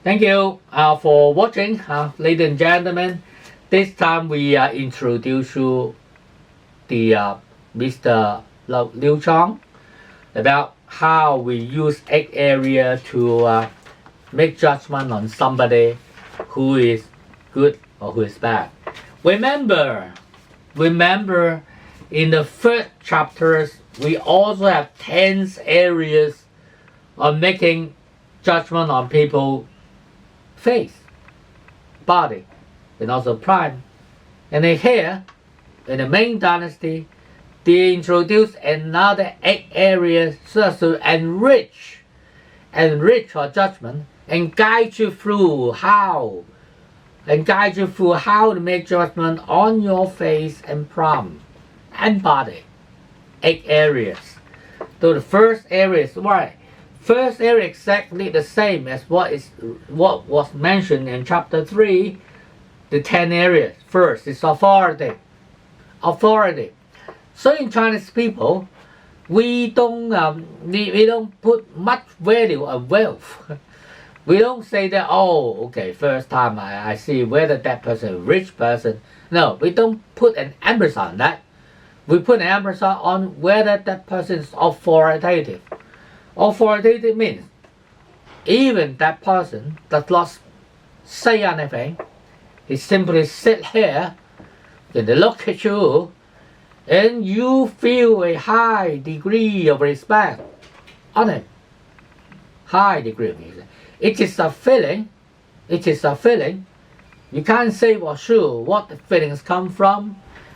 Thank you for watching, ladies and gentlemen. This time we introduce you the Mr. Liu Zhuang about how we use 8 area to make judgment on somebody who is good or who is bad. Remember, in the first chapters, we also have 10 areas of making judgment on people face, body, and also pride. And then here, in the Ming Dynasty, they introduced another 8 areas so as to enrich our judgment and guide you through how to make judgment on your face and palm and body. 8 areas. So the first area is why. First area exactly the same as what was mentioned in chapter 3, the 10 areas. First is authority. So in Chinese people, we don't put much value on wealth. We don't say that, oh, okay, first time I see whether that person is a rich person. No, we don't put an emphasis on that. We put an emphasis on whether that person is authoritative. Authoritative means even that person does not say anything. He simply sit here and look at you, and you feel a high degree of respect on him. High degree of respect. It is a feeling. You can't say for sure what the feelings come from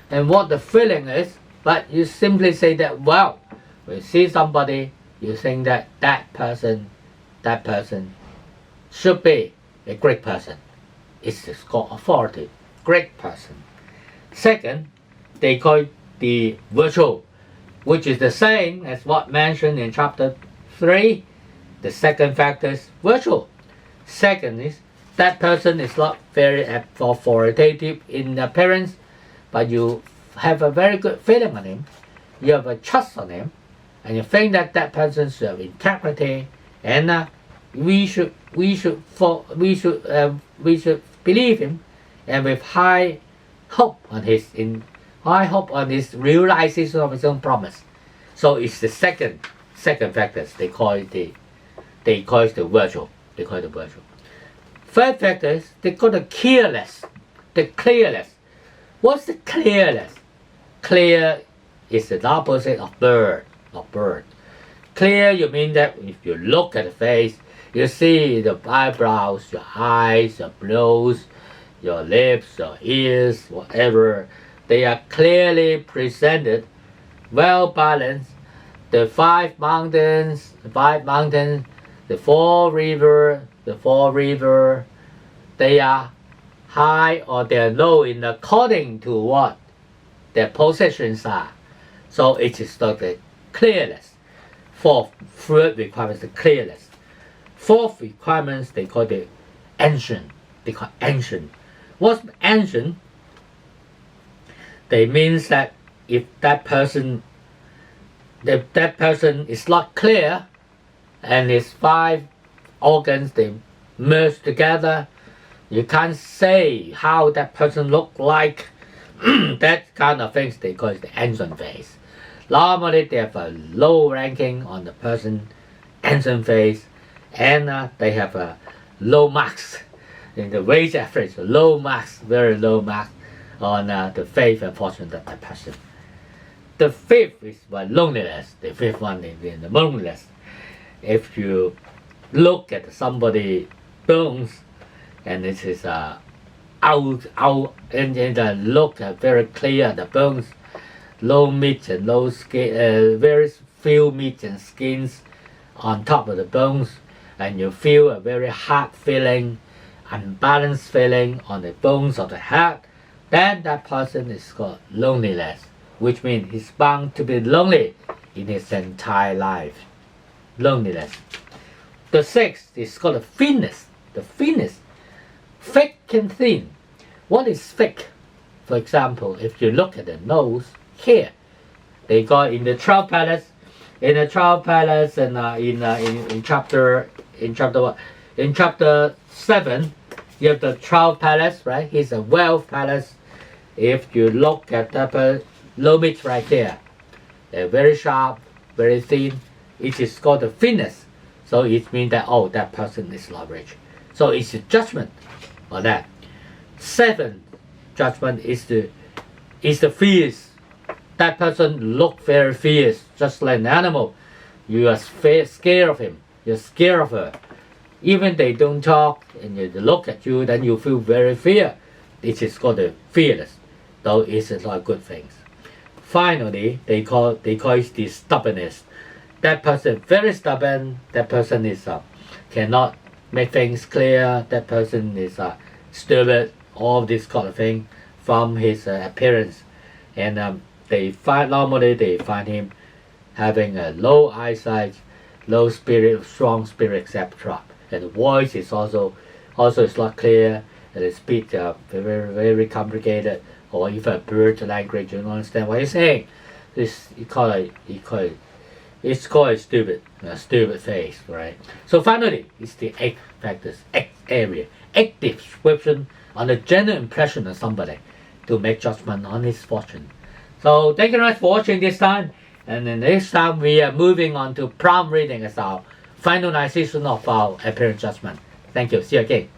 and what the feeling is, but you simply say that, well, when you see somebody, you think that that person should be a great person. It's called authority, great person. Second, they call it the virtue, which is the same as what mentioned in chapter 3. The second factor is virtue. Second is that person is not very authoritative in appearance, but you have a very good feeling on him. You have a trust on him, and you think that that person should have integrity, and we should believe him, and with high hope on his realization of his own promise. So it's the second factor. They call it the virtue. Third factor is they call the clearness. What's the clearness? Clear is the opposite of bird. Clear, you mean that if you look at the face, you see the eyebrows, your eyes, your nose, your lips, your ears, whatever. They are clearly presented, well balanced. The 5 mountains, the 4 river, they are high or they are low in according to what their positions are. So it is not the clearness. Third requirement is the clearness. Fourth requirements they call the ancient. What's ancient? They means that if that person is not clear, and his 5 organs they merge together, you can't say how that person look like. That kind of things they call it the ancient face. Normally they have a low ranking on the person ancient face, and they have a low marks in the weight average, low marks, very low marks on the faith and fortune of that person. The fifth is loneliness. The fifth one is in the loneliness. If you look at somebody's bones, and it is out and look very clear, the bones, low meat and low skin, very few meat and skins on top of the bones, and you feel a very hard feeling, unbalanced feeling on the bones of the head, then that person is called loneliness, which means he's bound to be lonely in his entire life. Loneliness. The sixth is called the thinness. Thick and thin. What is thick? For example, if you look at the nose here, they got in the 12 palace, and in chapter what? in chapter 7, you have the 12 palace, right? He's a wealth palace. If you look at the low meat right here, they're very sharp, very thin. It is called the thinness. So it means that, oh, that person is not rich. So it's a judgment on that. 7th judgment is the fierce. That person look very fierce, just like an animal. You are scared of him. You're scared of her. Even they don't talk and they look at you, then you feel very fear. It is called the fearless, though it's not good things. Finally, they call it the stubbornness. That person very stubborn. That person is cannot make things clear. That person is stupid. All this kind of thing from his appearance, and normally they find him having a low eyesight, low spirit, strong spirit, etc. And the voice is also is not clear, and the speech very very complicated, or even a bird language. You don't understand what he's saying. It's called a stupid face, right? So finally, it's the 8 factors, 8 area, 8 description on the general impression of somebody to make judgment on his fortune. So thank you very much for watching this time. And then next time we are moving on to palm reading as our finalization of our appearance judgment. Thank you. See you again.